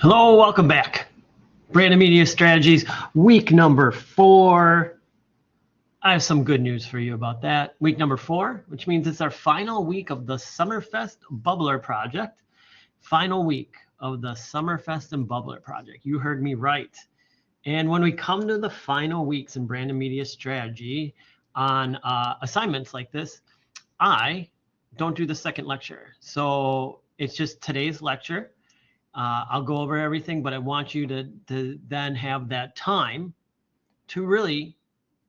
Hello, welcome back. Brandon Media Strategies, week number 4. I have some good news for you about that. Week number 4, which means it's our final week of the Summerfest Bubbler Project. Final week of the Summerfest and Bubbler Project. You heard me right. And when we come to the final weeks in Brandon Media Strategy on assignments like this, I don't do the second lecture. So it's just today's lecture. I'll go over everything, but I want you to then have that time to really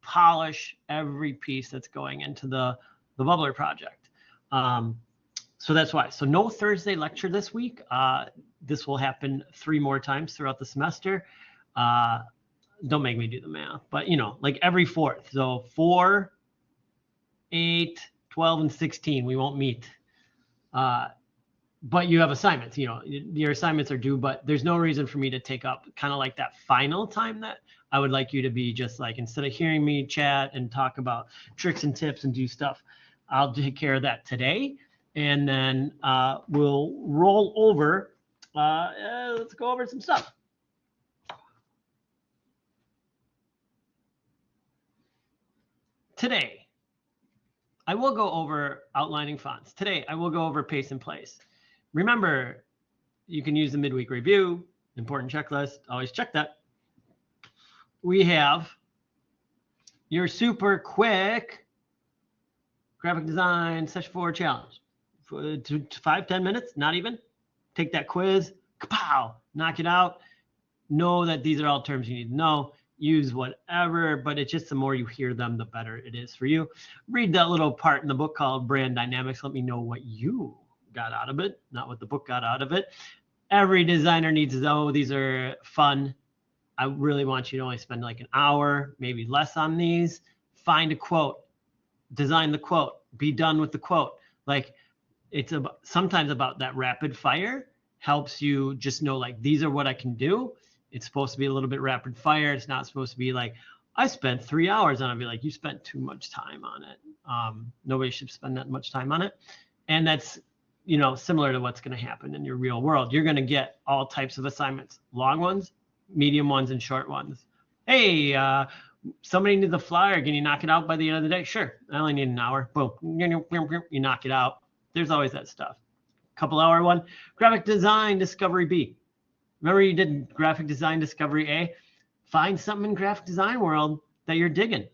polish every piece that's going into the Bubbler project. So that's why. So no Thursday lecture this week. This will happen 3 more times throughout the semester. Don't make me do the math, but like every 4th. So 4, 8, 12, and 16, we won't meet. But you have assignments, your assignments are due, but there's no reason for me to take up kind of like that final time that I would like you to be just like, instead of hearing me chat and talk about tricks and tips and do stuff, I'll take care of that today. And then we'll roll over. Let's go over some stuff. Today, I will go over outlining fonts. Today, I will go over pace and place. Remember, you can use the midweek review, important checklist, always check that. We have your super quick graphic design session 4 challenge. 5-10 minutes, not even. Take that quiz, kapow, knock it out. Know that these are all terms you need to know. Use whatever, but it's just the more you hear them, the better it is for you. Read that little part in the book called Brand Dynamics. Let me know what you got out of it, not what the book got out of it. Every designer needs to know these are fun. I really want you to only spend like an hour, maybe less on these. Find a quote, design the quote, be done with the quote. Like it's sometimes about that rapid fire helps you just know like these are what I can do. It's supposed to be a little bit rapid fire. It's not supposed to be like I spent 3 hours on it. I'd be like, you spent too much time on it. Nobody should spend that much time on it. And that's similar to what's going to happen in your real world. You're going to get all types of assignments, long ones, medium ones, and short ones. Hey, somebody needs a flyer. Can you knock it out by the end of the day? Sure. I only need an hour. Boom. You knock it out. There's always that stuff. Couple hour one, graphic design discovery B. Remember you did graphic design discovery A? Find something in graphic design world that you're digging.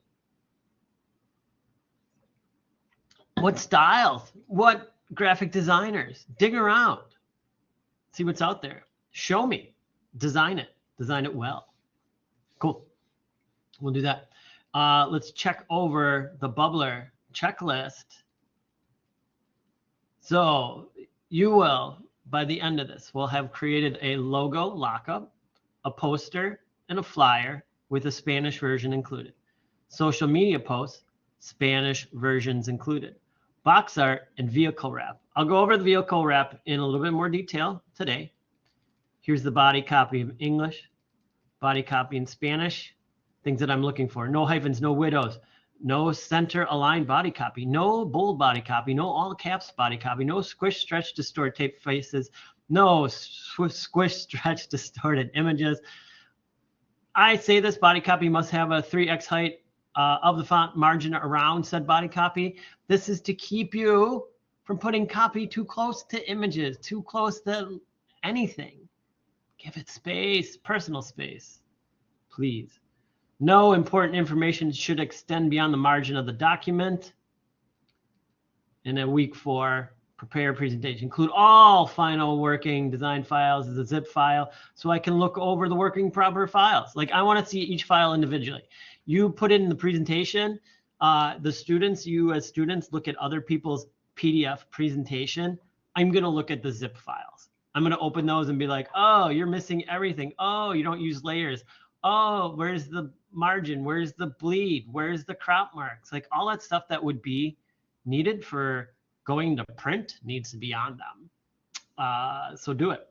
What styles? What graphic designers? Dig around. See what's out there. Show me. Design it. Design it well. Cool. We'll do that. Let's check over the Bubbler checklist. So you will, by the end of this, we'll have created a logo lockup, a poster, and a flyer with a Spanish version included. Social media posts, Spanish versions included. Box art and vehicle wrap. I'll go over the vehicle wrap in a little bit more detail today. Here's the body copy in English, body copy in Spanish, things that I'm looking for. No hyphens, no widows, no center aligned body copy, no bold body copy, no all caps body copy, no squish, stretch, distort tape faces, no squish, stretch, distorted images. I say this body copy must have a 3x height of the font margin around said body copy. This is to keep you from putting copy too close to images, too close to anything. Give it space, personal space, please. No important information should extend beyond the margin of the document. And then week 4, prepare presentation. Include all final working design files as a zip file so I can look over the working proper files. Like I want to see each file individually. You put it in the presentation. The students, you as students, look at other people's PDF presentation. I'm going to look at the zip files. I'm going to open those and be like, oh, you're missing everything. Oh, you don't use layers. Oh, where's the margin? Where's the bleed? Where's the crop marks? Like all that stuff that would be needed for going to print needs to be on them. So do it.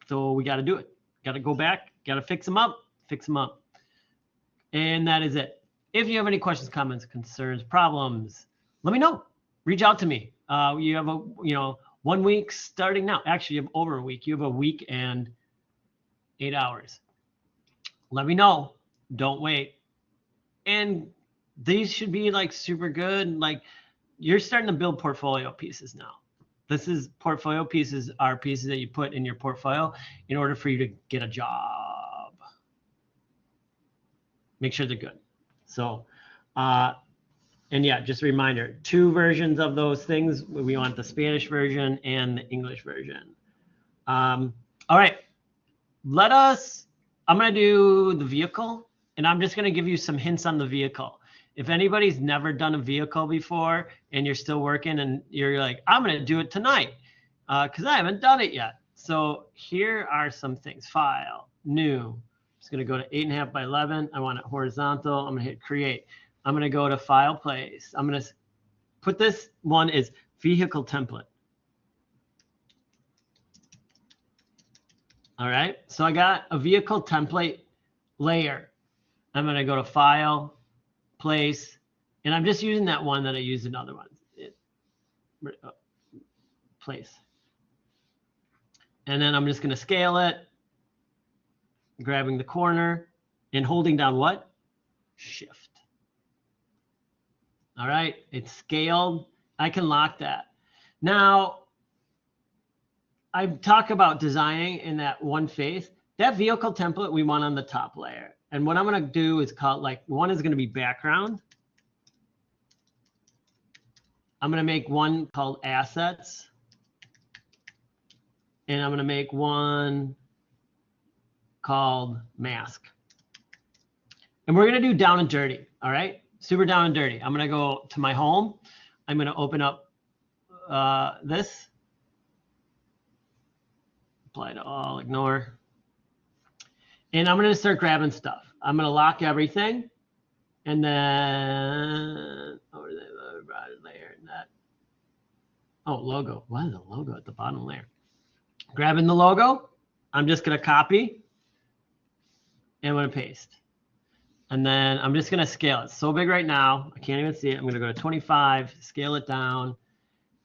So we got to do it. Got to go back. Got to fix them up. Fix them up. And that is it. If you have any questions, comments, concerns, problems, let me know. Reach out to me. You have 1 week starting now. Actually, you have over a week. You have a week and 8 hours. Let me know. Don't wait. And these should be like super good. Like you're starting to build portfolio pieces now. This is portfolio pieces are pieces that you put in your portfolio in order for you to get a job. Make sure they're good. So, and yeah, just a reminder, 2 versions of those things. We want the Spanish version and the English version. All right, I'm going to do the vehicle, and I'm just going to give you some hints on the vehicle. If anybody's never done a vehicle before and you're still working and you're like, I'm going to do it tonight because I haven't done it yet. So here are some things. File, new. I'm just going to go to 8.5 by 11. I want it horizontal. I'm going to hit create. I'm going to go to file place. I'm going to put this one is vehicle template. All right. So I got a vehicle template layer. I'm going to go to file, place, and I'm just using that one that I used in other ones. Place. And then I'm just going to scale it, grabbing the corner and holding down what? Shift. All right, it's scaled. I can lock that. Now, I talk about designing in that one phase. That vehicle template we want on the top layer. And what I'm going to do is call like one is going to be background. I'm going to make one called assets. And I'm going to make one called mask. And we're going to do down and dirty. All right, super down and dirty. I'm going to go to my home. I'm going to open up this. Apply to all, ignore. And I'm going to start grabbing stuff. I'm going to lock everything. And then, over the layer, that. Oh, logo. Why is the logo at the bottom layer? Grabbing the logo. I'm just going to copy. And I'm going to paste. And then I'm just going to scale it. It's so big right now. I can't even see it. I'm going to go to 25, scale it down.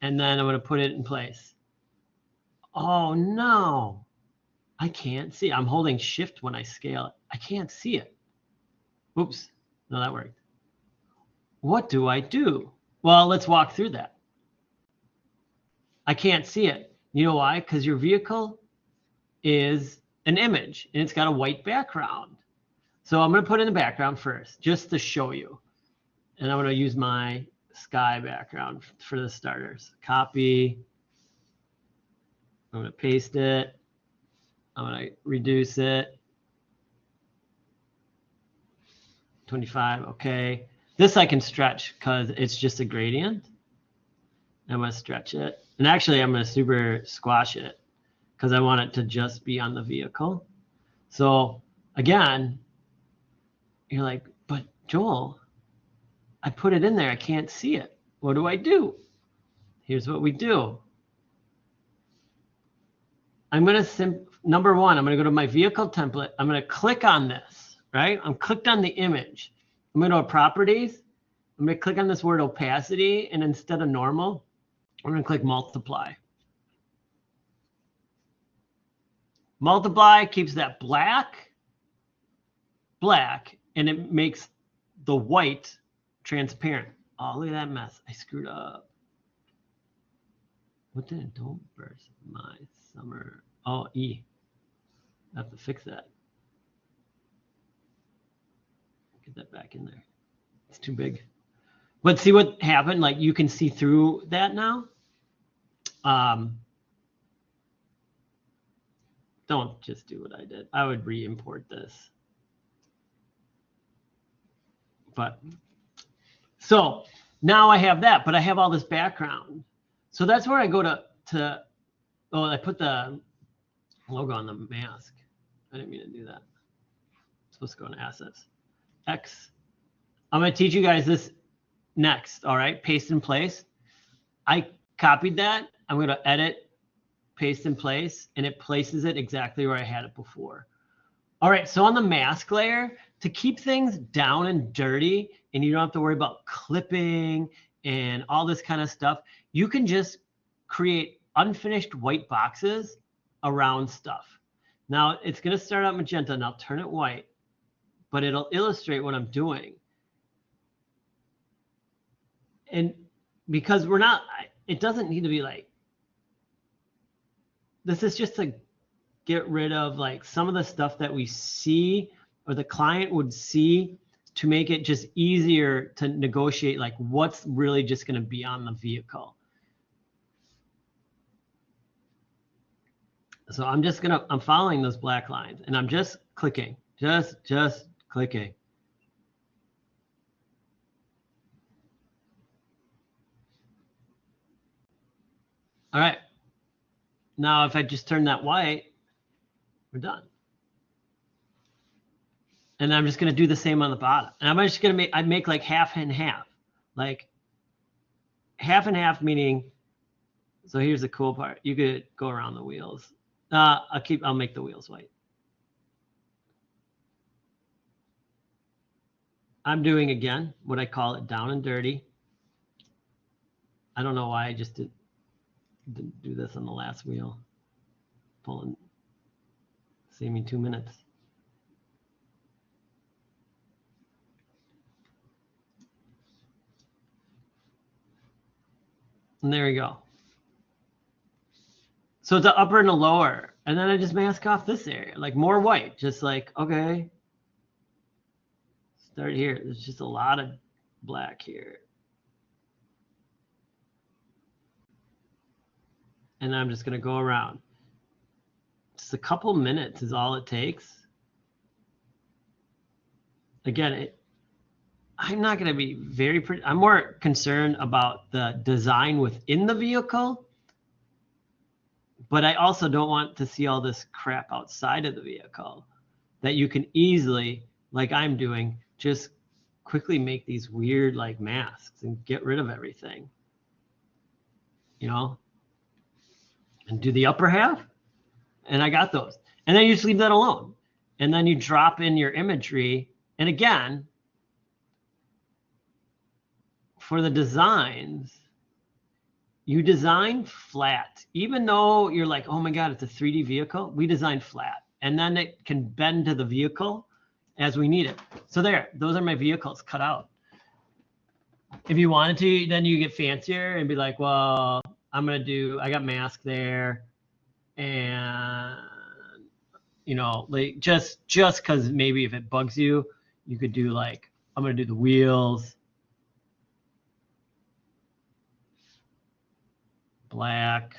And then I'm going to put it in place. Oh, no. I can't see. I'm holding shift when I scale it. I can't see it. Oops. No, that worked. What do I do? Well, let's walk through that. I can't see it. You know why? Because your vehicle is an image and it's got a white background. So I'm going to put in the background first just to show you. And I'm going to use my sky background for the starters. Copy. I'm going to paste it. I'm going to reduce it. 25, okay. This I can stretch because it's just a gradient. I'm going to stretch it. And actually, I'm going to super squash it because I want it to just be on the vehicle. So again, you're like, but Joel, I put it in there. I can't see it. What do I do? Here's what we do. I'm going to, number one, I'm going to go to my vehicle template. I'm going to click on this, right? I'm clicked on the image. I'm going to go to properties. I'm going to click on this word opacity. And instead of normal, I'm going to click multiply. Multiply keeps that black, and it makes the white transparent. Oh, look at that mess. I screwed up. What did it? Don't burst my summer. Oh, E. I have to fix that. Get that back in there. It's too big. But see what happened? Like you can see through that now. Don't just do what I did. I would re-import this. But so now I have that, but I have all this background. So that's where I go to oh, I put the logo on the mask. I didn't mean to do that. I'm supposed to go in assets. X. I'm going to teach you guys this next. All right, paste in place. I copied that. I'm going to edit, paste in place, and it places it exactly where I had it before. All right, so on the mask layer, to keep things down and dirty, and you don't have to worry about clipping and all this kind of stuff, you can just create unfinished white boxes around stuff. Now it's going to start out magenta and I'll turn it white, but it'll illustrate what I'm doing. And because we're not, it doesn't need to be like, this is just to get rid of like some of the stuff that we see or the client would see to make it just easier to negotiate like what's really just going to be on the vehicle. So I'm following those black lines and I'm just clicking, just clicking. All right. Now, if I just turn that white, we're done. And I'm just going to do the same on the bottom. And I'm just going to I make like half and half. Like half and half meaning, so here's the cool part. You could go around the wheels. I'll make the wheels white. I'm doing again what I call it down and dirty. I don't know why I just didn't do this on the last wheel. Pulling, save me 2 minutes. And there we go. So it's an upper and a lower. And then I just mask off this area, like more white, just like, okay. Start here. There's just a lot of black here. And I'm just going to go around. Just a couple minutes is all it takes. Again, I'm not going to be very pretty. I'm more concerned about the design within the vehicle. But I also don't want to see all this crap outside of the vehicle that you can easily, like I'm doing, just quickly make these weird like masks and get rid of everything. You know? And do the upper half, and I got those. And then you just leave that alone. And then you drop in your imagery. And again, for the designs, you design flat. Even though you're like, oh my God, it's a 3D vehicle, we design flat. And then it can bend to the vehicle as we need it. So there, those are my vehicles cut out. If you wanted to, then you get fancier and be like, well, I got mask there, and you know, like just because maybe if it bugs you, you could do like, I'm gonna do the wheels, black,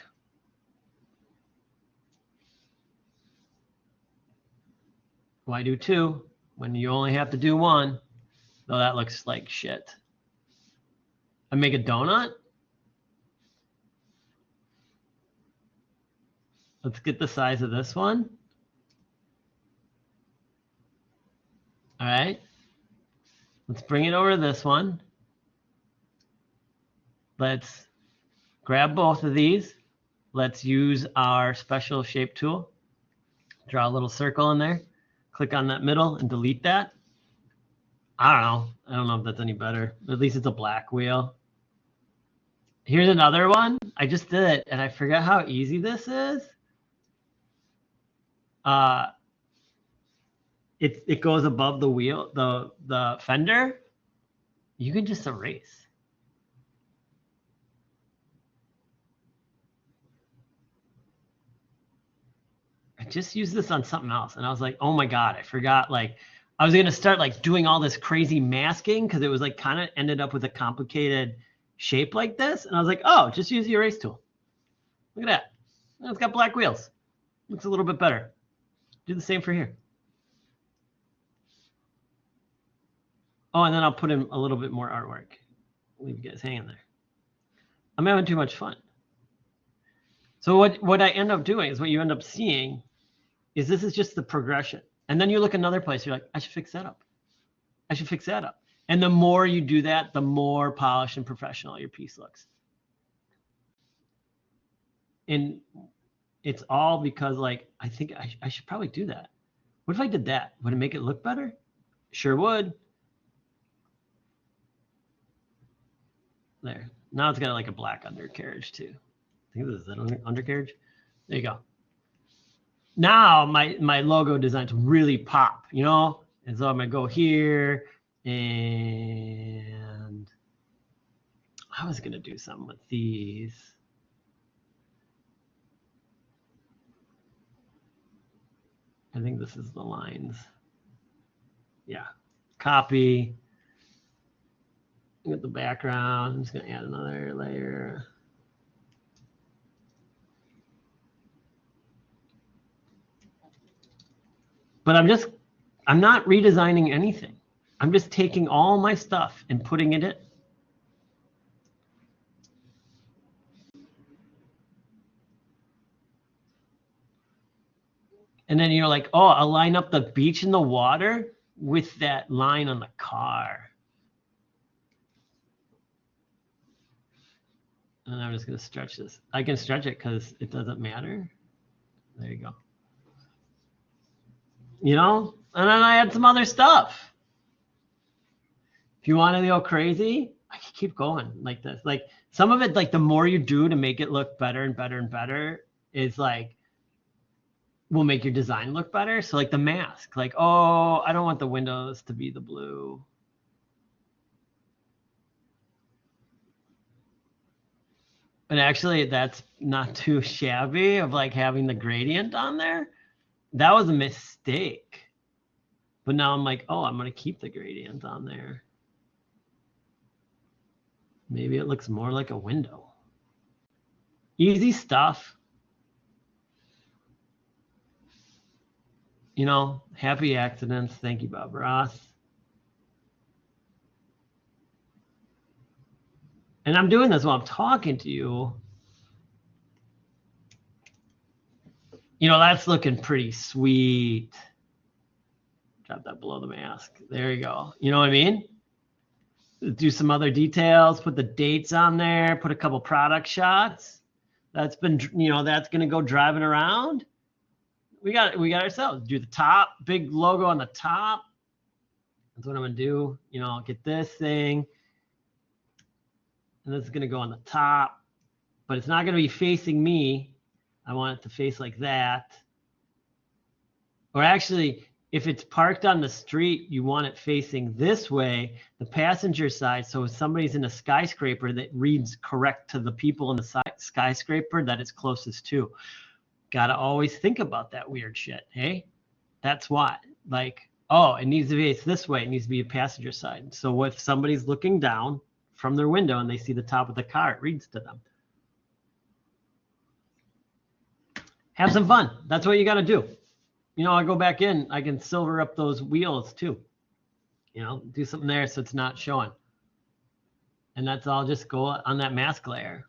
why do two when you only have to do one? Though that looks like shit. I make a donut. Let's get the size of this one. All right. Let's bring it over to this one. Let's grab both of these. Let's use our special shape tool. Draw a little circle in there. Click on that middle and delete that. I don't know if that's any better. At least it's a black wheel. Here's another one. I just did it and I forgot how easy this is. It goes above the wheel, the fender. You can just erase. I just used this on something else and I was like, oh my God, I forgot. Like I was gonna start like doing all this crazy masking because it was like kind of ended up with a complicated shape like this. And I was like, oh, just use the erase tool. Look at that. It's got black wheels. Looks a little bit better. Do the same for here. Oh, and then I'll put in a little bit more artwork. Leave you guys hanging there. I'm having too much fun. So what I end up doing is what you end up seeing is this is just the progression. And then you look another place, you're like, I should fix that up. I should fix that up. And the more you do that, the more polished and professional your piece looks. And it's all because like, I think I should probably do that. What if I did that? Would it make it look better? Sure would. There. Now it's got like a black undercarriage too. I think this is an undercarriage. There you go. now my logo designs really pop, you know? And so I'm gonna go here, and I was gonna do something with these. I think this is the lines. Yeah, copy. Get the background. I'm just gonna add another layer. But I'm not redesigning anything. I'm just taking all my stuff and putting it in. And then you're like, oh, I'll line up the beach and the water with that line on the car. And I'm just going to stretch this. I can stretch it because it doesn't matter. There you go. You know, and then I had some other stuff. If you want to go crazy, I can keep going like this. Like some of it, like the more you do to make it look better and better and better is like, will make your design look better. So like the mask, like, oh, I don't want the windows to be the blue. And actually that's not too shabby of like having the gradient on there. That was a mistake. But now I'm like, oh, I'm going to keep the gradient on there. Maybe it looks more like a window. Easy stuff. You know, happy accidents. Thank you, Bob Ross. And I'm doing this while I'm talking to you. You know, that's looking pretty sweet. Drop that below the mask. There you go. You know what I mean? Do some other details, put the dates on there, put a couple product shots. That's been, you know, that's going to go driving around. We got ourselves. Do the top, big logo on the top. That's what I'm going to do. You know, I'll get this thing. And this is going to go on the top. But it's not going to be facing me. I want it to face like that. Or actually, if it's parked on the street, you want it facing this way, the passenger side. So if somebody's in a skyscraper, that reads correct to the people in the skyscraper that it's closest to. Got to always think about that weird shit, hey? That's why. Like, oh, it needs to face this way. It needs to be a passenger side. So if somebody's looking down from their window and they see the top of the car, it reads to them. Have some fun. That's what you got to do. You know, I go back in, I can silver up those wheels too. You know, do something there so it's not showing. And that's all just go on that mask layer.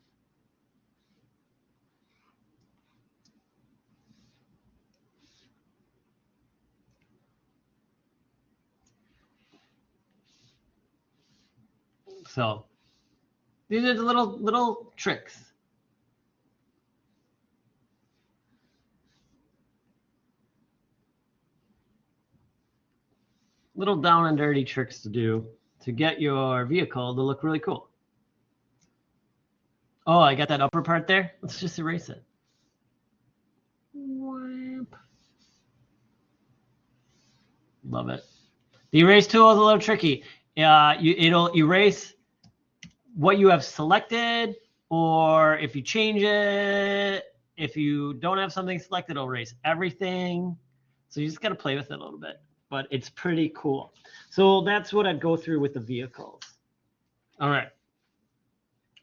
So these are the little tricks. Little down and dirty tricks to do to get your vehicle to look really cool. Oh, I got that upper part there. Let's just erase it. Love it. The erase tool is a little tricky. It'll erase what you have selected, or if you change it, if you don't have something selected, it'll erase everything. So you just got to play with it a little bit, but it's pretty cool. So that's what I'd go through with the vehicles. All right.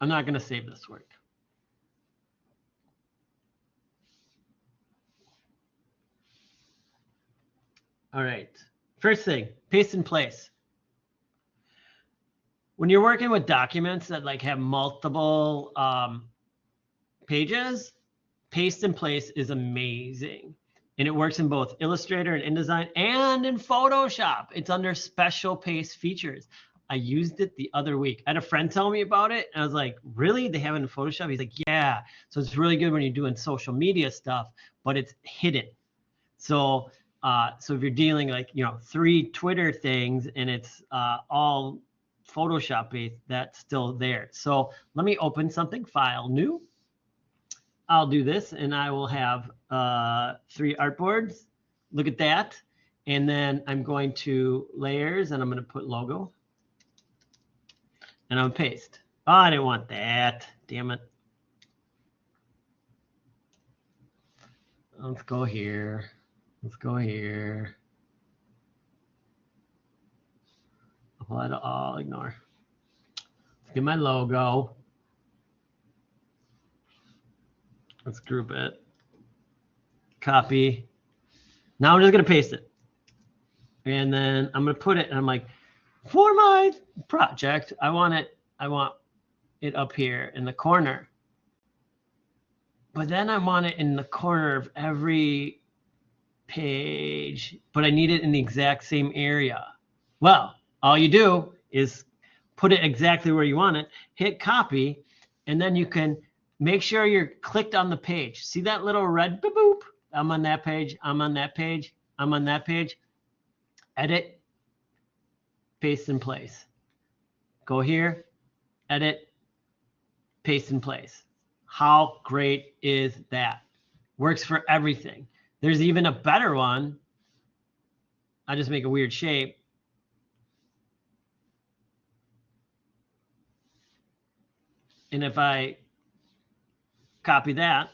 I'm not going to save this work. All right. First thing, paste in place. When you're working with documents that like have multiple pages, paste in place is amazing. And it works in both Illustrator and InDesign and in Photoshop. It's under special paste features. I used it the other week. I had a friend tell me about it. And I was like, really? They have it in Photoshop? He's like, yeah. So it's really good when you're doing social media stuff, but it's hidden. So if you're dealing like, you know, 3 Twitter things and it's all Photoshop based, that's still there. So let me open something, file, new. I'll do this and I will have 3 artboards. Look at that. And then I'm going to layers and I'm going to put logo. And I'm going to paste. Oh, I didn't want that. Damn it. Let's go here. Let's go here. Apply to all, ignore. Let's get my logo. Let's group it. Copy. Now I'm just going to paste it. And then I'm going to put it, and I'm like, for my project, I want it up here in the corner. But then I want it in the corner of every page, but I need it in the exact same area. Well, all you do is put it exactly where you want it, hit copy, and then you can make sure you're clicked on the page. See that little red boop, boop? I'm on that page, I'm on that page, I'm on that page. Edit, paste in place. Go here, edit, paste in place. How great is that? Works for everything. There's even a better one. I just make a weird shape. And if I copy that,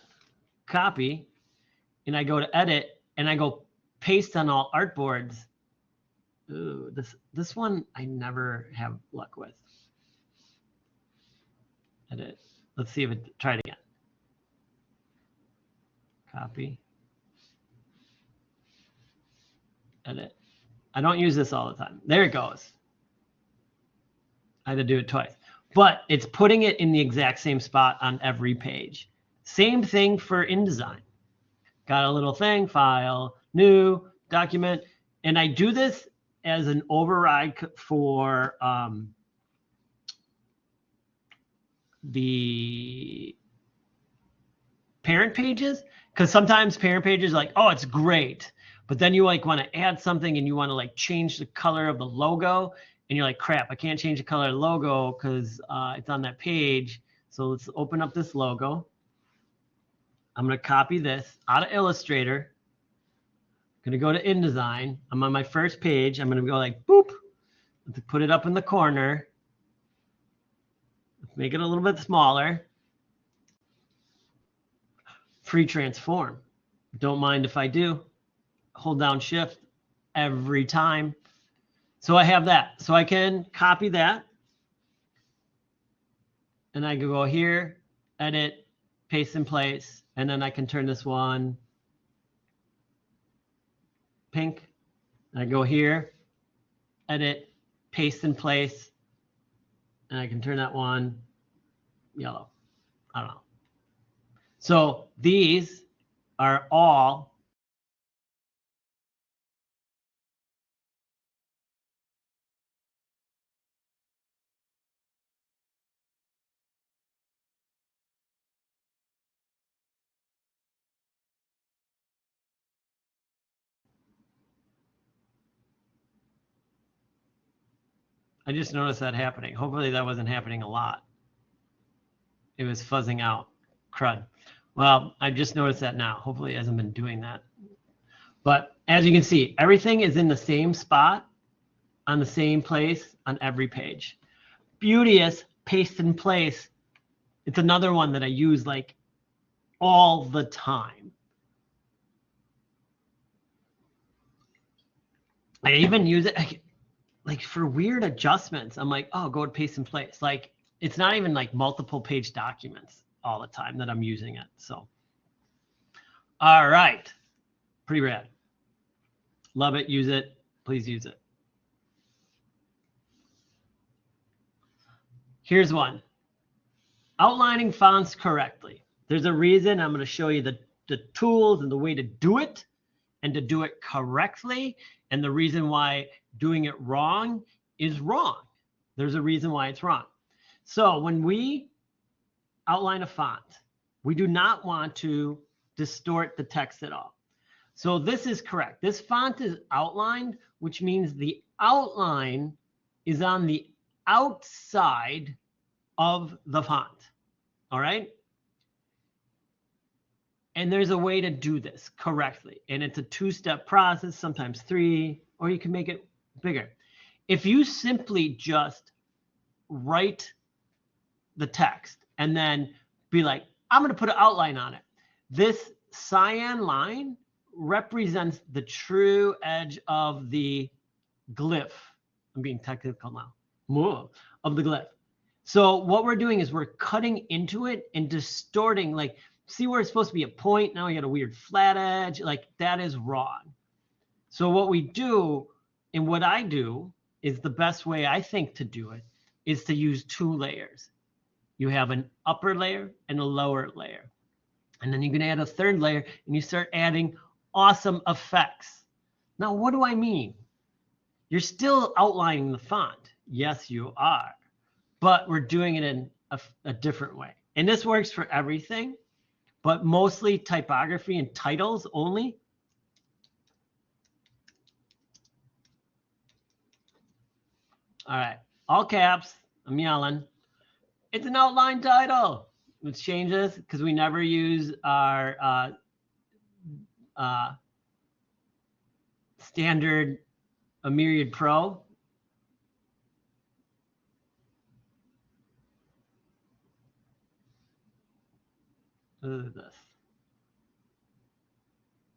copy, and I go to edit, and I go paste on all artboards. Ooh, this one I never have luck with. Edit. Let's see if it, try it again. Copy. Edit. I don't use this all the time. There it goes. I had to do it twice. But it's putting it in the exact same spot on every page. Same thing for InDesign. Got a little thing, file, new, document. And I do this as an override for the parent pages, because sometimes parent pages are like, oh, it's great, but then you like want to add something and you want to like change the color of the logo, and you're like, crap, I can't change the color of the logo because it's on that page. So let's open up this logo. I'm going to copy this out of Illustrator. I'm going to go to InDesign. I'm on my first page. I'm going to go like boop, to put it up in the corner. Make it a little bit smaller. Free transform. Don't mind if I do. Hold down shift every time. So I have that. So I can copy that. And I can go here, edit, paste in place. And then I can turn this one pink. And I go here, edit, paste in place. And I can turn that one yellow. I don't know. So these are all I just noticed that happening. Hopefully that wasn't happening a lot. It was fuzzing out. Crud. Well, I just noticed that now. Hopefully it hasn't been doing that. But as you can see, everything is in the same spot, on the same place, on every page. Beauteous, paste in place. It's another one that I use like all the time. I even use it like for weird adjustments. I'm like, oh, go to paste in place. Like it's not even like multiple page documents all the time that I'm using it. So, all right, pretty rad. Love it, use it, please use it. Here's one. Outlining fonts correctly. There's a reason. I'm going to show you the tools and the way to do it and to do it correctly, and the reason why doing it wrong is wrong. There's a reason why it's wrong. So when we outline a font, we do not want to distort the text at all. So this is correct. This font is outlined, which means the outline is on the outside of the font. All right. And there's a way to do this correctly. And it's a 2-step process, sometimes 3, or you can make it bigger. If you simply just write the text and then be like, I'm going to put an outline on it. This cyan line represents the true edge of the glyph. I'm being technical now. Whoa, of the glyph. So what we're doing is we're cutting into it and distorting, like, see where it's supposed to be a point? Now we got a weird flat edge. Like, that is wrong. So what we do, and what I do, is the best way I think to do it is to use 2 layers. You have an upper layer and a lower layer. And then you can add a 3rd layer and you start adding awesome effects. Now, what do I mean? You're still outlining the font. Yes, you are. But we're doing it in a different way. And this works for everything, but mostly typography and titles only. All right, all caps, I'm yelling. It's an outline title. Let's change this because we never use our standard Myriad Pro. Look at this.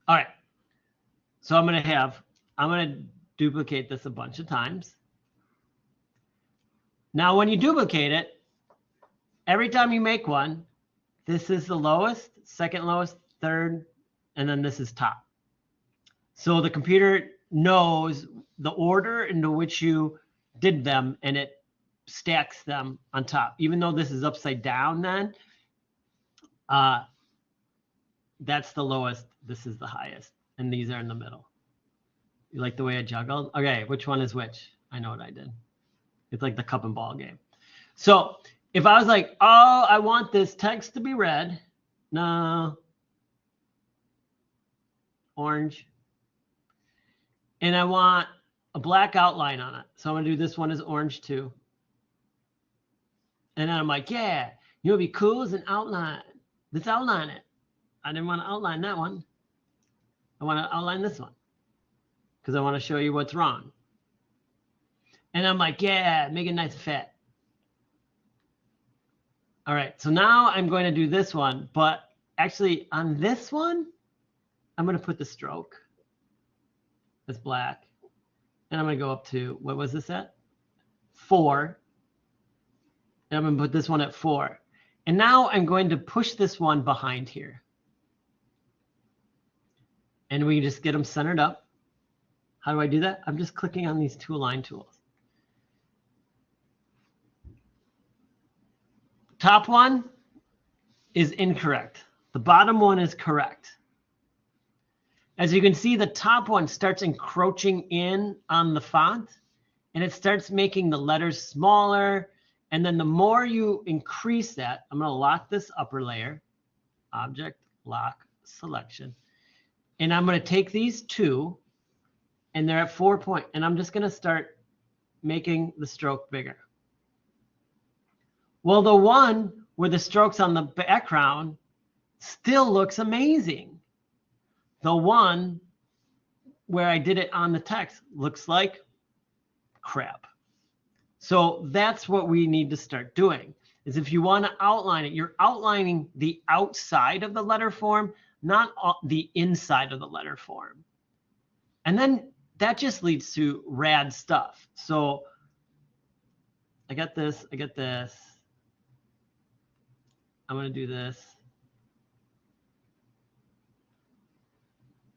All right. So I'm going to duplicate this a bunch of times. Now, when you duplicate it, every time you make one, this is the lowest, 2nd lowest, 3rd, and then this is top. So the computer knows the order into which you did them, and it stacks them on top. Even though this is upside down then, that's the lowest, this is the highest, and these are in the middle. You like the way I juggled? Okay, which one is which? I know what I did. It's like the cup and ball game. So if I was like, oh, I want this text to be red. No. Orange. And I want a black outline on it. So I'm going to do this one as orange too. And then I'm like, yeah, you know what would be cool is an outline. Let's outline it. I didn't want to outline that one. I want to outline this one because I want to show you what's wrong. And I'm like, yeah, make it nice and fat. All right, so now I'm going to do this one, but actually on this one, I'm going to put the stroke. That's black. And I'm going to go up to, what was this at? 4. And I'm going to put this one at 4. And now I'm going to push this one behind here. And we just get them centered up. How do I do that? I'm just clicking on these 2 align tools. Top one is incorrect. The bottom one is correct. As you can see, the top one starts encroaching in on the font, and it starts making the letters smaller. And then the more you increase that, I'm going to lock this upper layer, object, lock, selection. And I'm going to take these 2, and they're at 4 point, and I'm just going to start making the stroke bigger. Well, the one where the stroke's on the background still looks amazing. The one where I did it on the text looks like crap. So that's what we need to start doing, is if you want to outline it, you're outlining the outside of the letter form, not the inside of the letter form. And then that just leads to rad stuff. So I got this, I got this. I'm going to do this.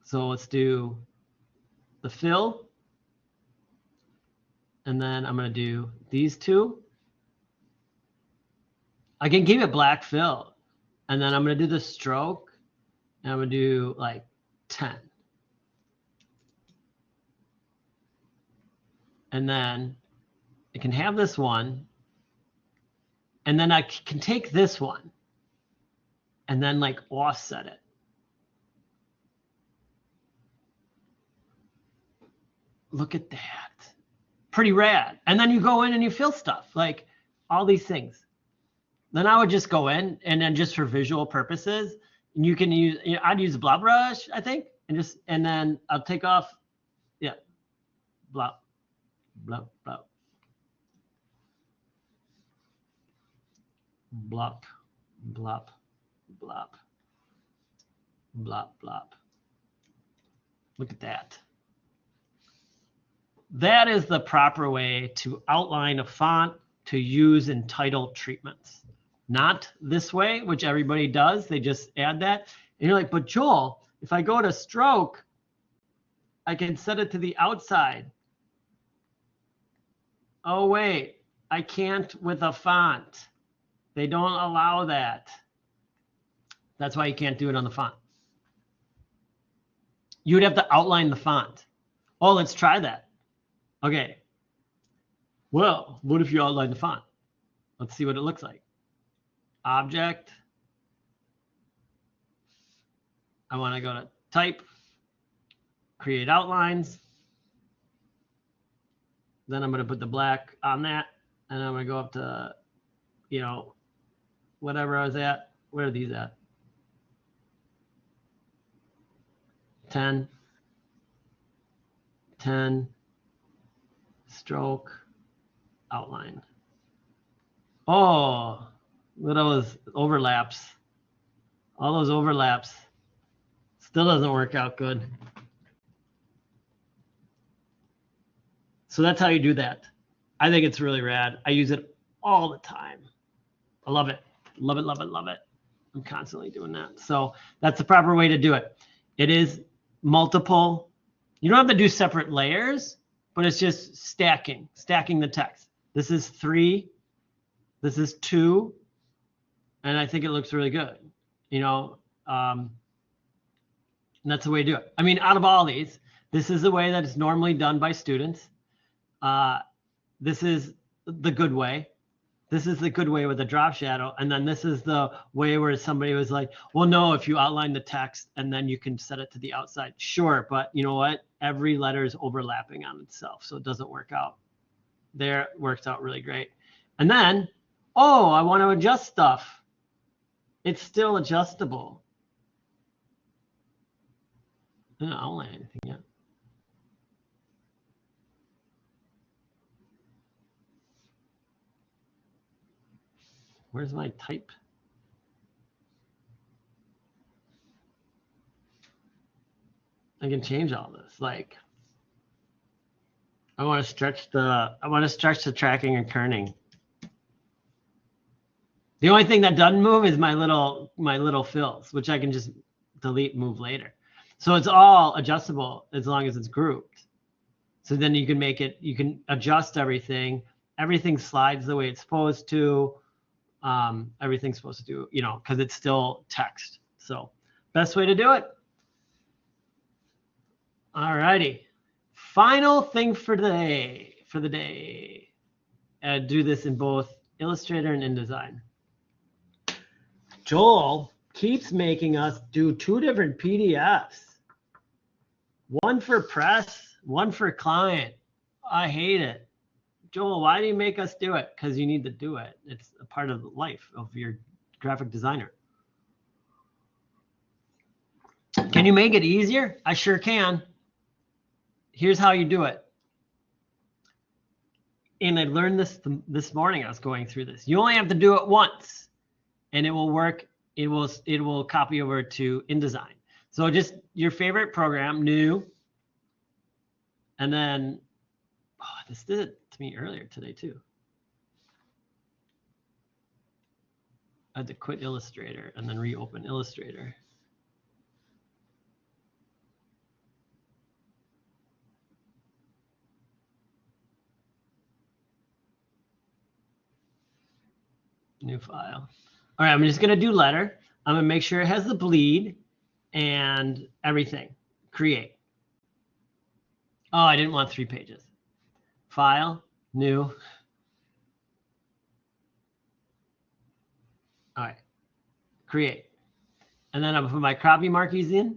So let's do the fill. And then I'm going to do these 2. I can give it black fill. And then I'm going to do the stroke. And I'm going to do like 10. And then I can have this one. And then I can take this one and then like offset it. Look at that. Pretty rad. And then you go in and you fill stuff, like all these things. Then I would just go in and then just for visual purposes, You can use, I'd use a blob brush, I think, and then I'll take off, yeah, blob, blob, blob, blob, blob, blob, blob, blob. Look at that. That is the proper way to outline a font to use in title treatments. Not this way, which everybody does. They just add that. And you're like, but Joel, if I go to stroke, I can set it to the outside. Oh, wait, I can't with a font. They don't allow that. That's why you can't do it on the font. You would have to outline the font. Oh, let's try that. Okay. Well, what if you outline the font? Let's see what it looks like. Object. I want to go to type, create outlines. Then I'm going to put the black on that. And I'm going to go up to, whatever I was at. Where are these at? 10, stroke, outline. Oh, look at those overlaps. All those overlaps. Still doesn't work out good. So that's how you do that. I think it's really rad. I use it all the time. I love it. Love it, love it, love it. I'm constantly doing that. So that's the proper way to do it. It is multiple. You don't have to do separate layers, but it's just stacking the text. This is 3. This is 2. And I think it looks really good. And that's the way to do it. I mean, out of all these, this is the way that it's normally done by students. This is the good way. This is the good way with a drop shadow. And then this is the way where somebody was like, well, no, if you outline the text and then you can set it to the outside. Sure, but you know what? Every letter is overlapping on itself, so it doesn't work out. There, it works out really great. And then, oh, I want to adjust stuff. It's still adjustable. I don't outline anything yet. Where's my type? I can change all this. Like, I want to stretch the tracking and kerning. The only thing that doesn't move is my little fills, which I can just delete and move later. So it's all adjustable as long as it's grouped. So then you can make it, you can adjust everything. Everything slides the way it's supposed to. Everything's supposed to do, because it's still text. So best way to do it. All righty. Final thing for the day. Do this in both Illustrator and InDesign. Joel keeps making us do 2 different PDFs. One for press, one for client. I hate it. Joel, why do you make us do it? Because you need to do it. It's a part of the life of your graphic designer. Can you make it easier? I sure can. Here's how you do it. And I learned this morning. I was going through this. You only have to do it once, and it will work. It will copy over to InDesign. So just your favorite program, new, and then this did it to me earlier today too. I had to quit Illustrator and then reopen Illustrator. New file. All right, I'm just gonna do letter. I'm gonna make sure it has the bleed and everything. Create. Oh, I didn't want 3 pages. File, new. All right, create. And then I'm gonna put my copy marquees in.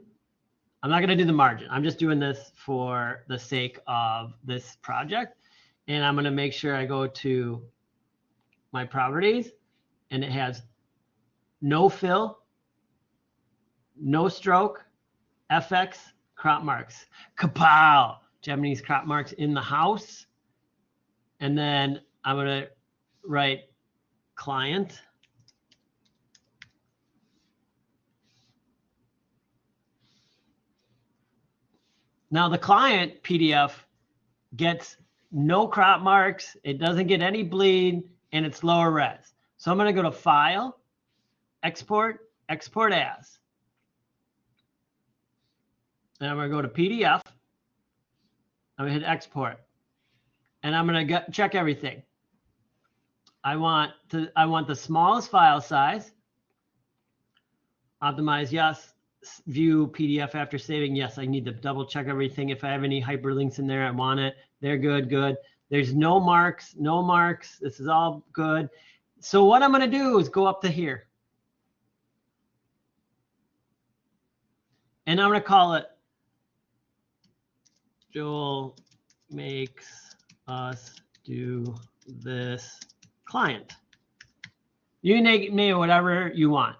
I'm not gonna do the margin. I'm just doing this for the sake of this project. And I'm gonna make sure I go to my properties, and it has no fill, no stroke, FX, crop marks. Kapow! Japanese crop marks in the house. And then I'm going to write client. Now the client PDF gets no crop marks. It doesn't get any bleed, and it's lower res. So I'm going to go to File, Export, Export As. And I'm going to go to PDF. I'm going to hit Export. And I'm going to check everything. I want the smallest file size. Optimize, yes. View PDF after saving, yes. I need to double check everything. If I have any hyperlinks in there, I want it. They're good, good. There's no marks, no marks. This is all good. So what I'm going to do is go up to here. And I'm going to call it Joel makes us do this client. You name whatever you want.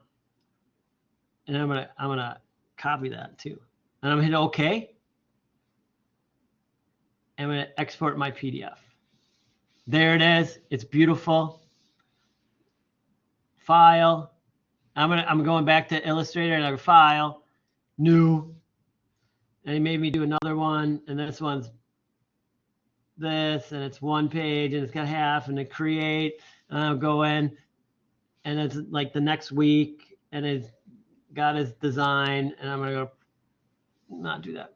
And I'm gonna copy that too. And I'm gonna hit OK. I'm gonna export my PDF. There it is. It's beautiful. File. I'm going back to Illustrator and I go File, New. And he made me do another one, and this one's this, and it's one page, and it's got half, and it create, and I'll go in, and it's like the next week, and it's got his design, and I'm gonna go not do that.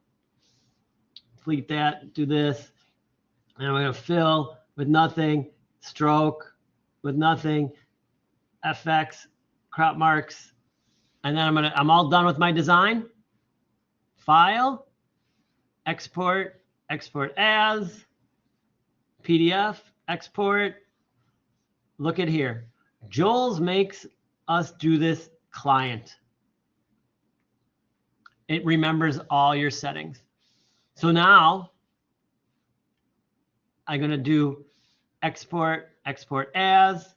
Delete that, do this, and I'm gonna fill with nothing, stroke with nothing, FX, crop marks, and then I'm all done with my design. File, export, export as, PDF, export. Look at here. Joel's makes us do this client. It remembers all your settings. So now I'm going to do export, export as,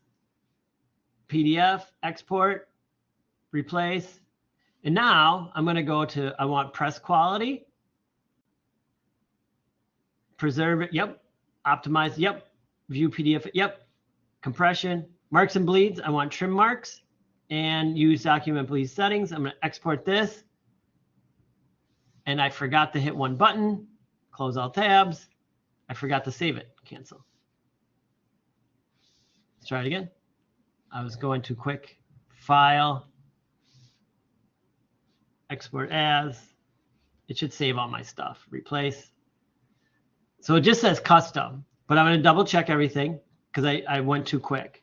PDF, export, replace. And now I'm going to go to, I want press quality, preserve it, yep, optimize, yep, view PDF, yep, compression, marks and bleeds, I want trim marks, and use document bleed settings. I'm going to export this. And I forgot to hit one button, close all tabs. I forgot to save it, cancel. Let's try it again. I was going too quick. File, export as. It should save all my stuff. Replace. So it just says custom, but I'm going to double check everything because I went too quick.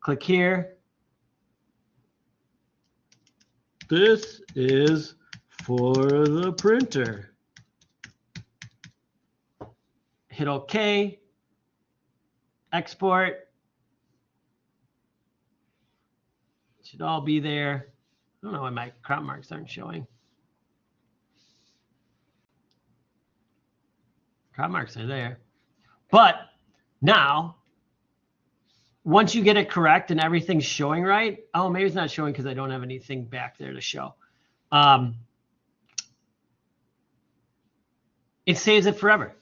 Click here. This is for the printer. Hit OK. Export. It should all be there. I don't know why my crop marks aren't showing. Crop marks are there. But now, once you get it correct and everything's showing right, oh, maybe it's not showing because I don't have anything back there to show. It saves it forever.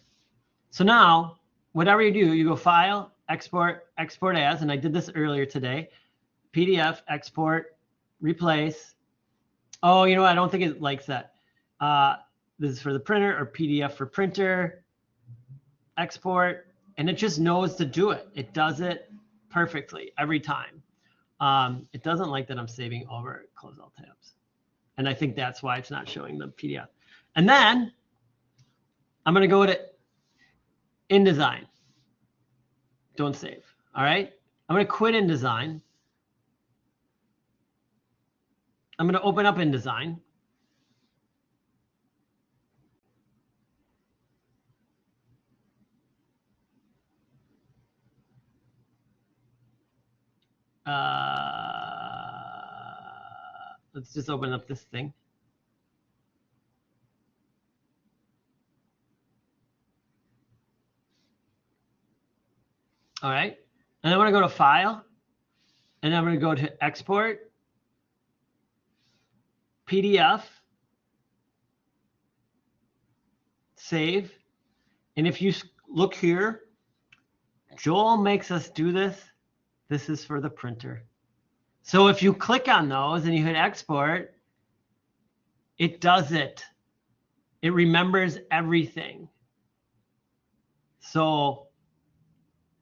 So now, whatever you do, you go File, Export, Export As, and I did this earlier today. PDF, Export, Replace. Oh, you know what? I don't think it likes that. This is for the printer, or PDF for printer, export, and it just knows to do it. It does it perfectly every time. It doesn't like that I'm saving over, close all tabs. And I think that's why it's not showing the PDF. And then I'm going to go to InDesign. Don't save. All right. I'm going to quit InDesign. I'm going to open up InDesign. Let's just open up this thing. All right. And I'm going to go to File, and I'm going to go to Export, PDF, save. And if you look here, Joel makes us do this. This is for the printer. So if you click on those and you hit export, it does it. It remembers everything. So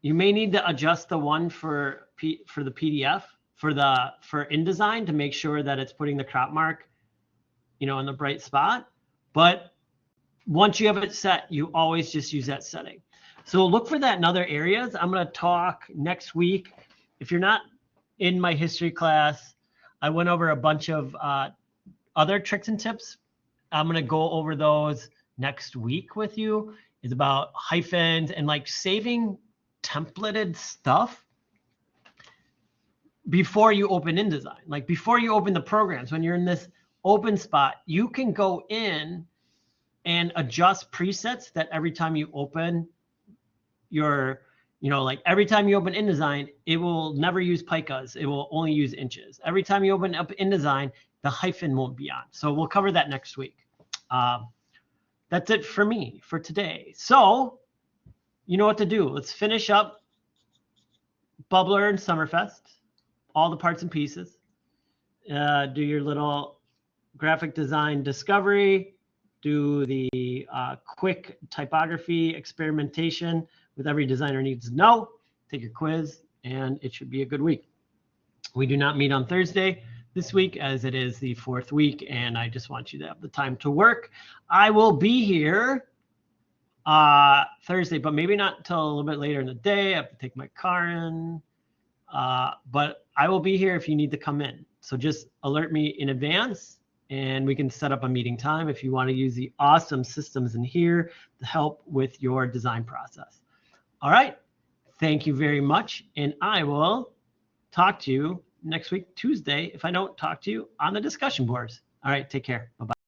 you may need to adjust the one for the PDF for InDesign to make sure that it's putting the crop mark, in the bright spot. But once you have it set, you always just use that setting. So look for that in other areas. I'm going to talk next week. If you're not in my history class, I went over a bunch of other tricks and tips. I'm going to go over those next week with you. It's about hyphens and like saving templated stuff before you open InDesign. Like before you open the programs, when you're in this open spot, you can go in and adjust presets that every time you open your, like every time you open InDesign, it will never use picas. It will only use inches. Every time you open up InDesign, the hyphen won't be on. So we'll cover that next week. That's it for me for today. So you know what to do. Let's finish up Bubbler and Summerfest, all the parts and pieces. Do your little graphic design discovery. Do the quick typography experimentation with every designer needs to know. Take your quiz, and it should be a good week. We do not meet on Thursday this week, as it is the 4th week, and I just want you to have the time to work. I will be here Thursday, but maybe not until a little bit later in the day. I have to take my car in, but I will be here if you need to come in. So just alert me in advance, and we can set up a meeting time if you want to use the awesome systems in here to help with your design process. All right. Thank you very much, and I will talk to you next week, Tuesday, if I don't talk to you on the discussion boards. All right, take care. Bye-bye.